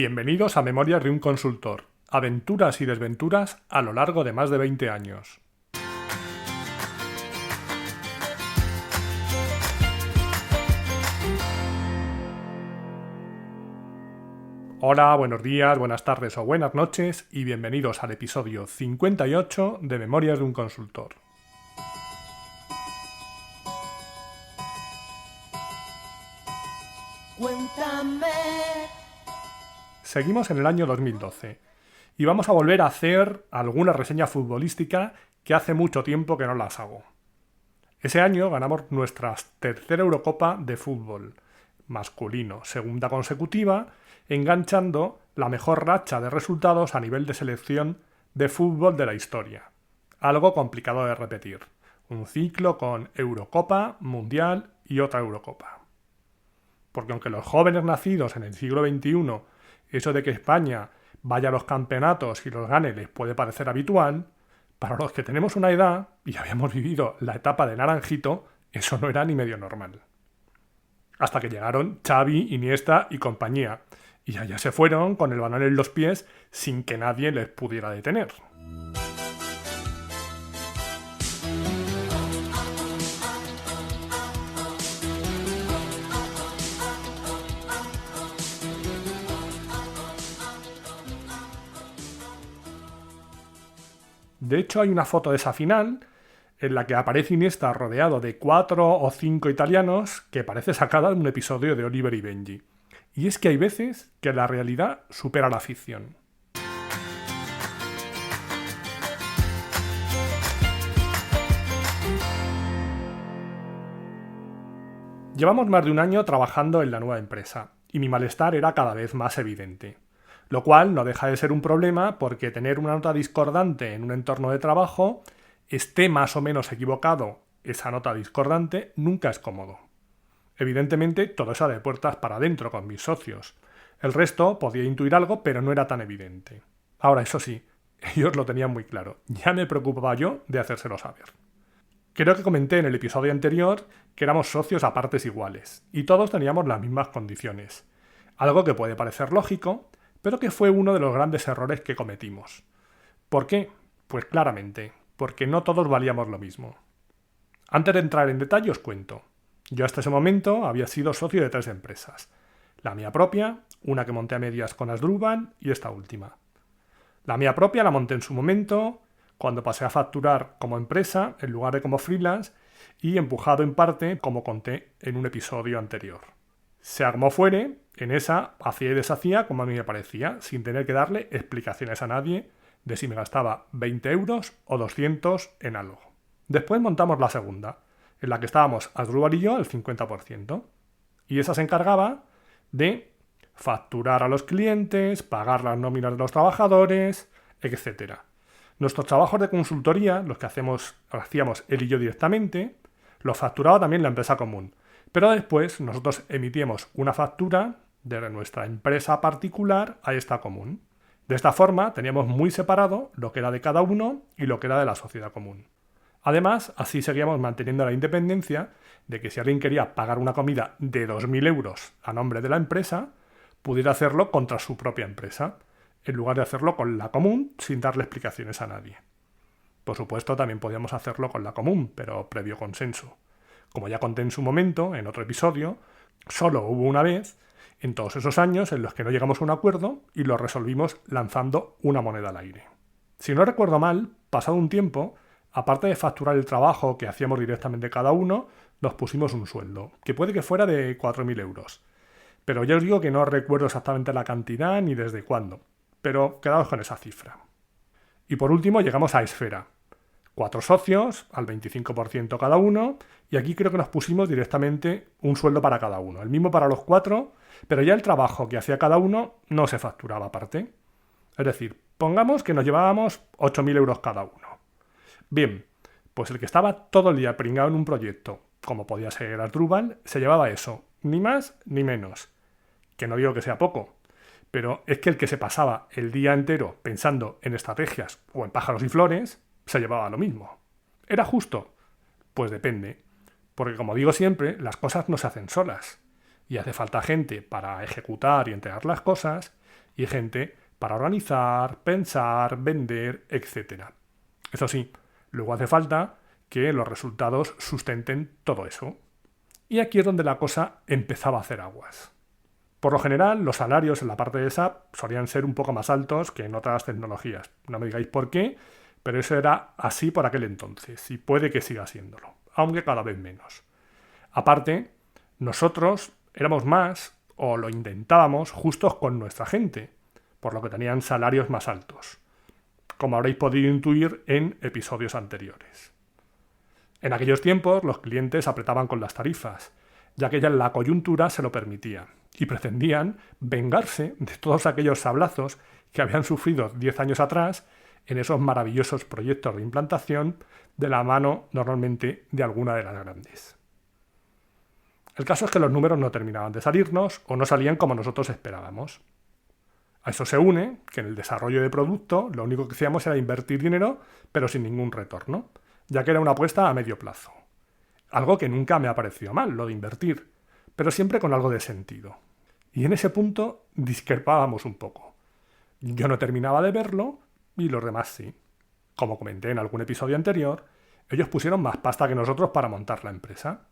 Bienvenidos a Memorias de un Consultor, aventuras y desventuras a lo largo de más de 20 años. Hola, buenos días, buenas tardes o buenas noches y bienvenidos al episodio 58 de Memorias de un Consultor. Cuéntame. Seguimos en el año 2012 y vamos a volver a hacer alguna reseña futbolística que hace mucho tiempo que no las hago. Ese año ganamos nuestra tercera Eurocopa de fútbol masculino, segunda consecutiva, enganchando la mejor racha de resultados a nivel de selección de fútbol de la historia. Algo complicado de repetir. Un ciclo con Eurocopa, Mundial y otra Eurocopa. Porque aunque los jóvenes nacidos en el siglo XXI, eso de que España vaya a los campeonatos y los gane les puede parecer habitual, para los que tenemos una edad y habíamos vivido la etapa de Naranjito, eso no era ni medio normal. Hasta que llegaron Xavi, Iniesta y compañía, y allá se fueron con el balón en los pies sin que nadie les pudiera detener. De hecho, hay una foto de esa final en la que aparece Iniesta rodeado de 4 o 5 italianos que parece sacada de un episodio de Oliver y Benji. Y es que hay veces que la realidad supera la ficción. Llevamos más de un año trabajando en la nueva empresa y mi malestar era cada vez más evidente. Lo cual no deja de ser un problema porque tener una nota discordante en un entorno de trabajo, esté más o menos equivocado esa nota discordante, nunca es cómodo. Evidentemente todo eso de puertas para adentro con mis socios. El resto podía intuir algo, pero no era tan evidente. Ahora, eso sí, ellos lo tenían muy claro. Ya me preocupaba yo de hacérselo saber. Creo que comenté en el episodio anterior que éramos socios a partes iguales y todos teníamos las mismas condiciones. Algo que puede parecer lógico, pero que fue uno de los grandes errores que cometimos. ¿Por qué? Pues claramente, porque no todos valíamos lo mismo. Antes de entrar en detalle os cuento. Yo hasta ese momento había sido socio de 3 empresas. La mía propia, una que monté a medias con Asdrúbal y esta última. La mía propia la monté en su momento, cuando pasé a facturar como empresa en lugar de como freelance y empujado en parte como conté en un episodio anterior. Sea como fuere, en esa hacía y deshacía como a mí me parecía, sin tener que darle explicaciones a nadie de si me gastaba 20 euros o 200 en algo. Después montamos la segunda, en la que estábamos Asdrúbal y yo al 50%. Y esa se encargaba de facturar a los clientes, pagar las nóminas de los trabajadores, etc. Nuestros trabajos de consultoría, los que hacíamos él y yo directamente, los facturaba también la empresa común. Pero después nosotros emitíamos una factura de nuestra empresa particular a esta común. De esta forma teníamos muy separado lo que era de cada uno y lo que era de la sociedad común. Además, así seguíamos manteniendo la independencia de que si alguien quería pagar una comida de 2.000 euros a nombre de la empresa, pudiera hacerlo contra su propia empresa, en lugar de hacerlo con la común sin darle explicaciones a nadie. Por supuesto, también podíamos hacerlo con la común, pero previo consenso. Como ya conté en su momento, en otro episodio, solo hubo una vez en todos esos años en los que no llegamos a un acuerdo y lo resolvimos lanzando una moneda al aire. Si no recuerdo mal, pasado un tiempo, aparte de facturar el trabajo que hacíamos directamente cada uno, nos pusimos un sueldo, que puede que fuera de 4.000 euros. Pero ya os digo que no recuerdo exactamente la cantidad ni desde cuándo, pero quedaos con esa cifra. Y por último llegamos a Esfera. 4 socios, al 25% cada uno, y aquí creo que nos pusimos directamente un sueldo para cada uno, el mismo para los 4, pero ya el trabajo que hacía cada uno no se facturaba aparte. Es decir, pongamos que nos llevábamos 8.000 euros cada uno. Bien, pues el que estaba todo el día pringado en un proyecto, como podía ser Asdrúbal, se llevaba eso, ni más ni menos. Que no digo que sea poco, pero es que el que se pasaba el día entero pensando en estrategias o en pájaros y flores, se llevaba lo mismo. ¿Era justo? Pues depende, porque como digo siempre, las cosas no se hacen solas, y hace falta gente para ejecutar y entregar las cosas, y gente para organizar, pensar, vender, etc. Eso sí, luego hace falta que los resultados sustenten todo eso. Y aquí es donde la cosa empezaba a hacer aguas. Por lo general, los salarios en la parte de SAP solían ser un poco más altos que en otras tecnologías. No me digáis por qué, pero eso era así por aquel entonces, y puede que siga siéndolo, aunque cada vez menos. Aparte, nosotros éramos más, o lo intentábamos, justos con nuestra gente, por lo que tenían salarios más altos, como habréis podido intuir en episodios anteriores. En aquellos tiempos, los clientes apretaban con las tarifas, ya que ya la coyuntura se lo permitía, y pretendían vengarse de todos aquellos sablazos que habían sufrido 10 años atrás en esos maravillosos proyectos de implantación de la mano normalmente de alguna de las grandes. El caso es que los números no terminaban de salirnos o no salían como nosotros esperábamos. A eso se une que en el desarrollo de producto lo único que hacíamos era invertir dinero, pero sin ningún retorno, ya que era una apuesta a medio plazo. Algo que nunca me ha parecido mal, lo de invertir, pero siempre con algo de sentido. Y en ese punto discrepábamos un poco. Yo no terminaba de verlo y los demás sí. Como comenté en algún episodio anterior, ellos pusieron más pasta que nosotros para montar la empresa,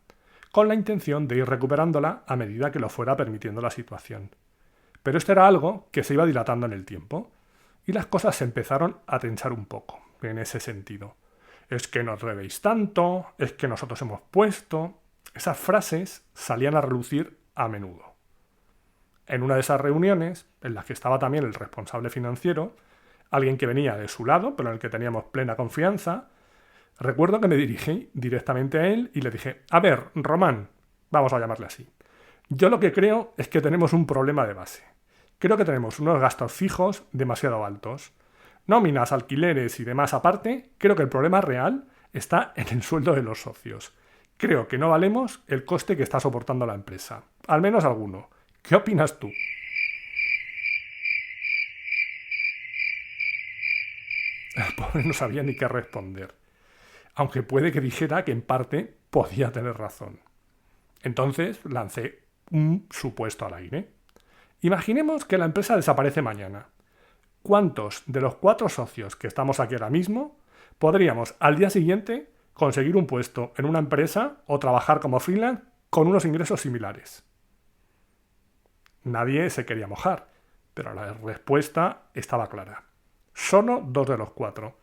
con la intención de ir recuperándola a medida que lo fuera permitiendo la situación. Pero esto era algo que se iba dilatando en el tiempo, y las cosas se empezaron a tensar un poco, en ese sentido. Es que nos debéis tanto, es que nosotros hemos puesto... Esas frases salían a relucir a menudo. En una de esas reuniones, en las que estaba también el responsable financiero, alguien que venía de su lado, pero en el que teníamos plena confianza, recuerdo que me dirigí directamente a él y le dije: a ver, Román, vamos a llamarle así, yo lo que creo es que tenemos un problema de base. Creo que tenemos unos gastos fijos demasiado altos. Nóminas, alquileres y demás aparte, creo que el problema real está en el sueldo de los socios. Creo que no valemos el coste que está soportando la empresa. Al menos alguno. ¿Qué opinas tú? El pobre no sabía ni qué responder. Aunque puede que dijera que en parte podía tener razón. Entonces lancé un supuesto al aire. Imaginemos que la empresa desaparece mañana. ¿Cuántos de los 4 socios que estamos aquí ahora mismo podríamos al día siguiente conseguir un puesto en una empresa o trabajar como freelance con unos ingresos similares? Nadie se quería mojar, pero la respuesta estaba clara. Solo 2 de los 4.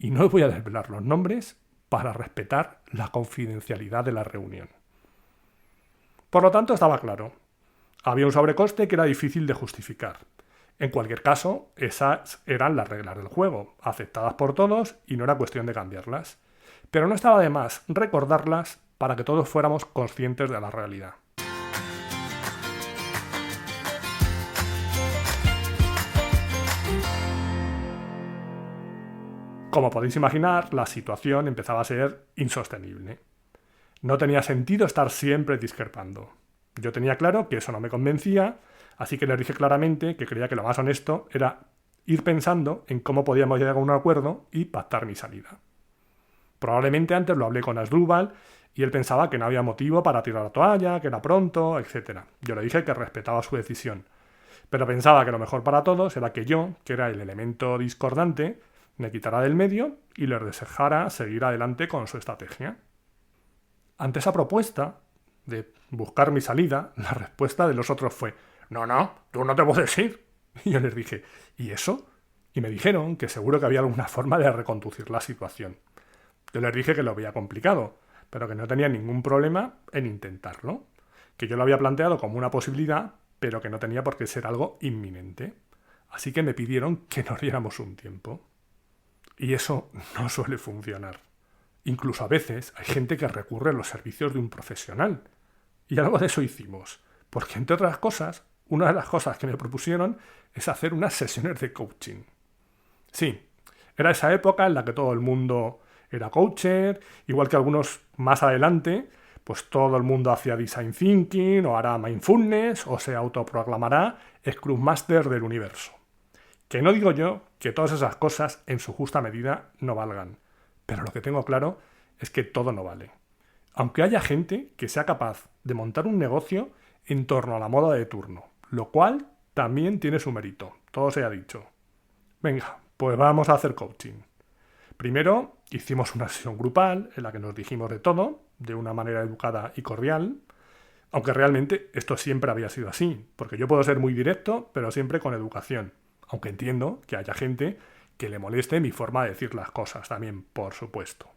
Y no voy a desvelar los nombres para respetar la confidencialidad de la reunión. Por lo tanto, estaba claro. Había un sobrecoste que era difícil de justificar. En cualquier caso, esas eran las reglas del juego, aceptadas por todos y no era cuestión de cambiarlas. Pero no estaba de más recordarlas para que todos fuéramos conscientes de la realidad. Como podéis imaginar, la situación empezaba a ser insostenible. No tenía sentido estar siempre discrepando. Yo tenía claro que eso no me convencía, así que les dije claramente que creía que lo más honesto era ir pensando en cómo podíamos llegar a un acuerdo y pactar mi salida. Probablemente antes lo hablé con Asdrúbal y él pensaba que no había motivo para tirar la toalla, que era pronto, etc. Yo le dije que respetaba su decisión, pero pensaba que lo mejor para todos era que yo, que era el elemento discordante, me quitara del medio y les dejara seguir adelante con su estrategia. Ante esa propuesta de buscar mi salida, la respuesta de los otros fue: no, tú no te puedes ir. Y yo les dije: ¿y eso? Y me dijeron que seguro que había alguna forma de reconducir la situación. Yo les dije que lo veía complicado, pero que no tenía ningún problema en intentarlo, que yo lo había planteado como una posibilidad, pero que no tenía por qué ser algo inminente. Así que me pidieron que nos diéramos un tiempo. Y eso no suele funcionar. Incluso a veces hay gente que recurre a los servicios de un profesional. Y algo de eso hicimos, porque entre otras cosas, una de las cosas que me propusieron es hacer unas sesiones de coaching. Sí, era esa época en la que todo el mundo era coacher, igual que algunos más adelante, pues todo el mundo hacía design thinking o hará mindfulness o se autoproclamará Scrum Master del universo. Que no digo yo que todas esas cosas en su justa medida no valgan, pero lo que tengo claro es que todo no vale. Aunque haya gente que sea capaz de montar un negocio en torno a la moda de turno, lo cual también tiene su mérito, todo se ha dicho. Venga, pues vamos a hacer coaching. Primero hicimos una sesión grupal en la que nos dijimos de todo, de una manera educada y cordial, aunque realmente esto siempre había sido así, porque yo puedo ser muy directo, pero siempre con educación, aunque entiendo que haya gente que le moleste mi forma de decir las cosas también, por supuesto.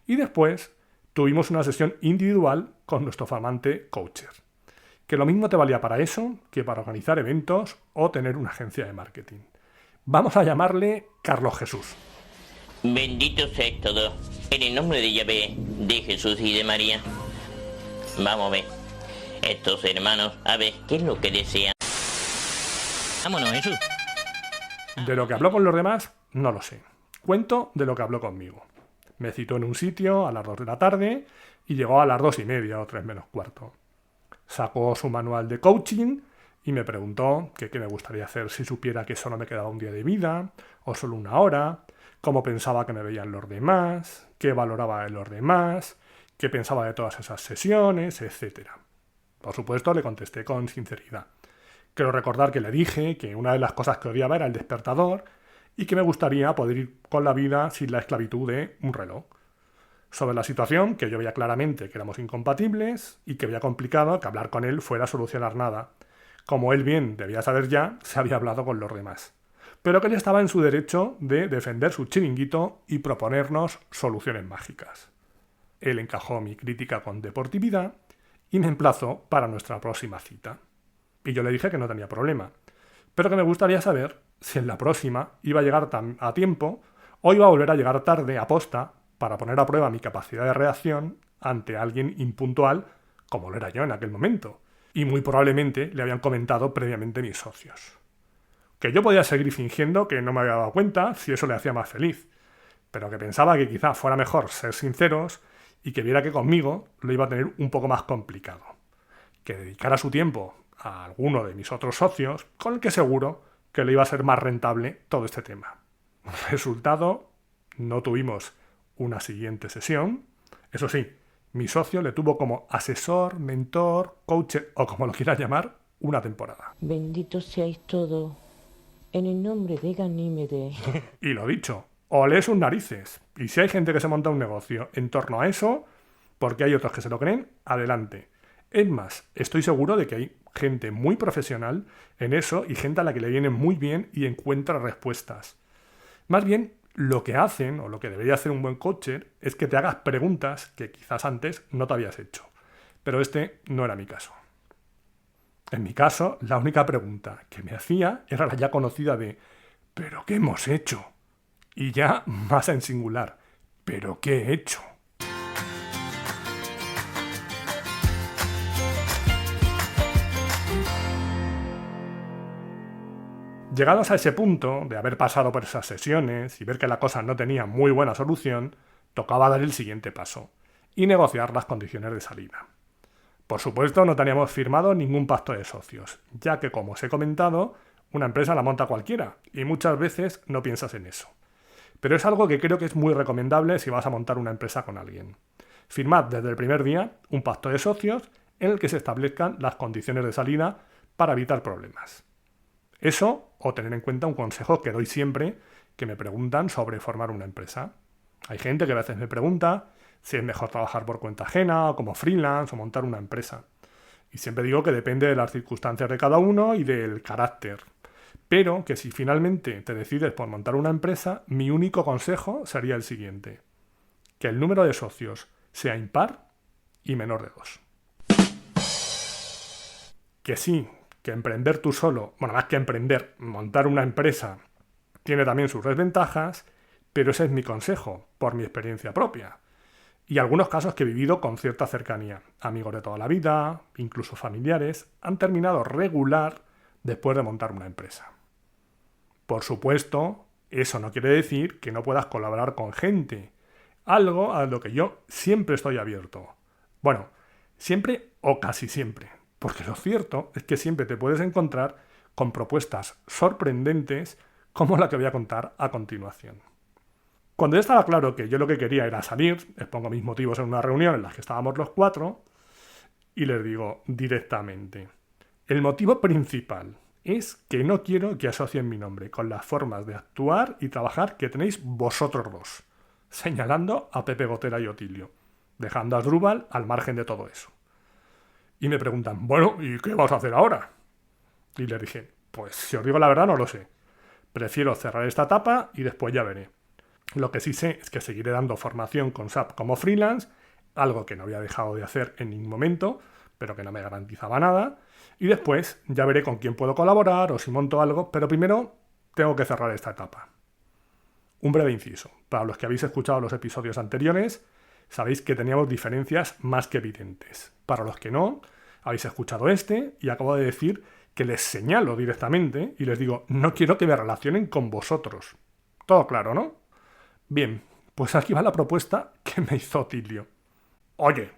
Y después tuvimos una sesión individual con nuestro flamante coacher, que lo mismo te valía para eso que para organizar eventos o tener una agencia de marketing. Vamos a llamarle Carlos Jesús. Bendito sea todo, en el nombre de Yahvé, de Jesús y de María. Vamos a ver, estos hermanos, a ver, ¿qué es lo que desean? Vámonos, Jesús. De lo que habló con los demás, no lo sé. Cuento de lo que habló conmigo. Me citó en un sitio a las 2 de la tarde y llegó a las 2:30 o 3 menos cuarto. Sacó su manual de coaching y me preguntó qué me gustaría hacer si supiera que solo me quedaba un día de vida o solo una hora, cómo pensaba que me veían los demás, qué valoraba en los demás, qué pensaba de todas esas sesiones, etc. Por supuesto, le contesté con sinceridad. Quiero recordar que le dije que una de las cosas que odiaba era el despertador y que me gustaría poder ir con la vida sin la esclavitud de un reloj. Sobre la situación, que yo veía claramente que éramos incompatibles y que veía complicado que hablar con él fuera a solucionar nada. Como él bien debía saber ya, se había hablado con los demás. Pero que él estaba en su derecho de defender su chiringuito y proponernos soluciones mágicas. Él encajó mi crítica con deportividad y me emplazó para nuestra próxima cita. Y yo le dije que no tenía problema, pero que me gustaría saber si en la próxima iba a llegar a tiempo o iba a volver a llegar tarde a posta para poner a prueba mi capacidad de reacción ante alguien impuntual como lo era yo en aquel momento. Y muy probablemente le habían comentado previamente mis socios. Que yo podía seguir fingiendo que no me había dado cuenta si eso le hacía más feliz, pero que pensaba que quizá fuera mejor ser sinceros y que viera que conmigo lo iba a tener un poco más complicado. Que dedicara su tiempo a alguno de mis otros socios, con el que seguro que le iba a ser más rentable todo este tema. Resultado, no tuvimos una siguiente sesión. Eso sí, mi socio le tuvo como asesor, mentor, coach o como lo quieras llamar, una temporada. Bendito seáis todos, en el nombre de Ganímedes. Y lo dicho, olé sus narices. Y si hay gente que se monta un negocio en torno a eso, porque hay otros que se lo creen, adelante. Es más, estoy seguro de que hay gente muy profesional en eso y gente a la que le viene muy bien y encuentra respuestas. Más bien, lo que hacen, o lo que debería hacer un buen coacher, es que te hagas preguntas que quizás antes no te habías hecho. Pero este no era mi caso. En mi caso, la única pregunta que me hacía era la ya conocida de ¿pero qué hemos hecho? Y ya más en singular, ¿pero qué he hecho? Llegados a ese punto, de haber pasado por esas sesiones y ver que la cosa no tenía muy buena solución, tocaba dar el siguiente paso y negociar las condiciones de salida. Por supuesto, no teníamos firmado ningún pacto de socios, ya que, como os he comentado, una empresa la monta cualquiera y muchas veces no piensas en eso. Pero es algo que creo que es muy recomendable si vas a montar una empresa con alguien. Firmad desde el primer día un pacto de socios en el que se establezcan las condiciones de salida para evitar problemas. Eso, o tener en cuenta un consejo que doy siempre que me preguntan sobre formar una empresa. Hay gente que a veces me pregunta si es mejor trabajar por cuenta ajena, o como freelance, o montar una empresa. Y siempre digo que depende de las circunstancias de cada uno y del carácter. Pero que si finalmente te decides por montar una empresa, mi único consejo sería el siguiente: que el número de socios sea impar y menor de 2. Que sí, que emprender tú solo, bueno, más que emprender, montar una empresa tiene también sus desventajas, pero ese es mi consejo, por mi experiencia propia. Y algunos casos que he vivido con cierta cercanía. Amigos de toda la vida, incluso familiares, han terminado regular después de montar una empresa. Por supuesto, eso no quiere decir que no puedas colaborar con gente, algo a lo que yo siempre estoy abierto. Bueno, siempre o casi siempre. Porque lo cierto es que siempre te puedes encontrar con propuestas sorprendentes como la que voy a contar a continuación. Cuando ya estaba claro que yo lo que quería era salir, expongo mis motivos en una reunión en la que estábamos los 4 y les digo directamente: el motivo principal, es que no quiero que asocien mi nombre con las formas de actuar y trabajar que tenéis vosotros dos, señalando a Pepe Gotera y Otilio, dejando a Asdrúbal al margen de todo eso. Y me preguntan, bueno, ¿y qué vas a hacer ahora? Y les dije, pues si os digo la verdad no lo sé. Prefiero cerrar esta etapa y después ya veré. Lo que sí sé es que seguiré dando formación con SAP como freelance, algo que no había dejado de hacer en ningún momento, pero que no me garantizaba nada. Y después ya veré con quién puedo colaborar o si monto algo, pero primero tengo que cerrar esta etapa. Un breve inciso. Para los que habéis escuchado los episodios anteriores, sabéis que teníamos diferencias más que evidentes. Para los que no, habéis escuchado este y acabo de decir que les señalo directamente y les digo, no quiero que me relacionen con vosotros. Todo claro, ¿no? Bien, pues aquí va la propuesta que me hizo Otilio. Oye,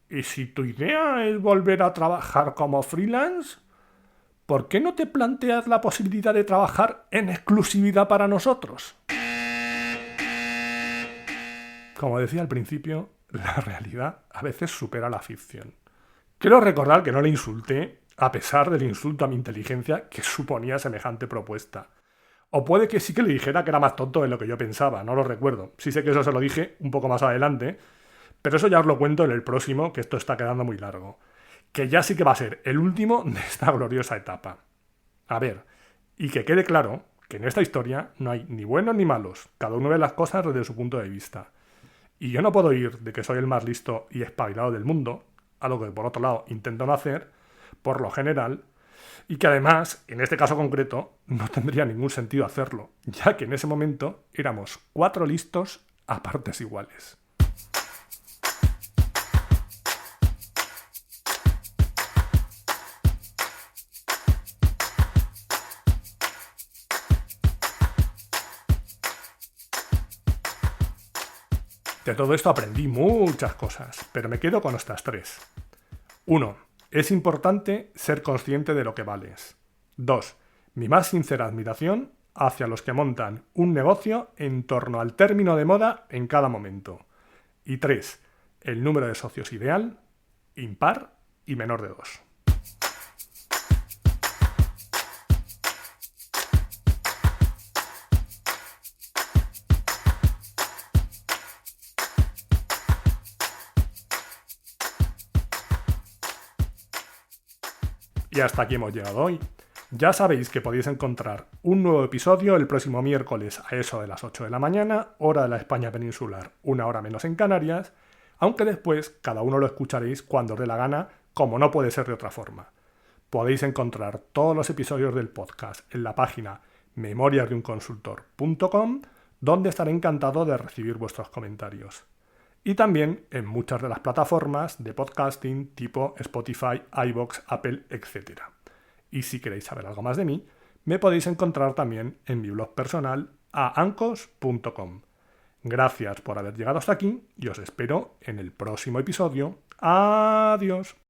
¿y si tu idea es volver a trabajar como freelance? ¿Por qué no te planteas la posibilidad de trabajar en exclusividad para nosotros? Como decía al principio, la realidad a veces supera la ficción. Quiero recordar que no le insulté, a pesar del insulto a mi inteligencia que suponía semejante propuesta. O puede que sí que le dijera que era más tonto de lo que yo pensaba, no lo recuerdo. Sí sé que eso se lo dije un poco más adelante, pero eso ya os lo cuento en el próximo, que esto está quedando muy largo. Que ya sí que va a ser el último de esta gloriosa etapa. A ver, y que quede claro que en esta historia no hay ni buenos ni malos, cada uno ve las cosas desde su punto de vista. Y yo no puedo ir de que soy el más listo y espabilado del mundo, algo que por otro lado intento no hacer, por lo general, y que además, en este caso concreto, no tendría ningún sentido hacerlo, ya que en ese momento éramos 4 listos a partes iguales. De todo esto aprendí muchas cosas, pero me quedo con estas 3. 1. Es importante ser consciente de lo que vales. 2. Mi más sincera admiración hacia los que montan un negocio en torno al término de moda en cada momento. Y 3. El número de socios ideal, impar y menor de 2. Y hasta aquí hemos llegado hoy. Ya sabéis que podéis encontrar un nuevo episodio el próximo miércoles a eso de las 8 de la mañana, hora de la España peninsular, 1 hora menos en Canarias, aunque después cada uno lo escucharéis cuando os dé la gana, como no puede ser de otra forma. Podéis encontrar todos los episodios del podcast en la página memoriasdeunconsultor.com, donde estaré encantado de recibir vuestros comentarios. Y también en muchas de las plataformas de podcasting tipo Spotify, iVoox, Apple, etc. Y si queréis saber algo más de mí, me podéis encontrar también en mi blog personal aancos.com. Gracias por haber llegado hasta aquí y os espero en el próximo episodio. ¡Adiós!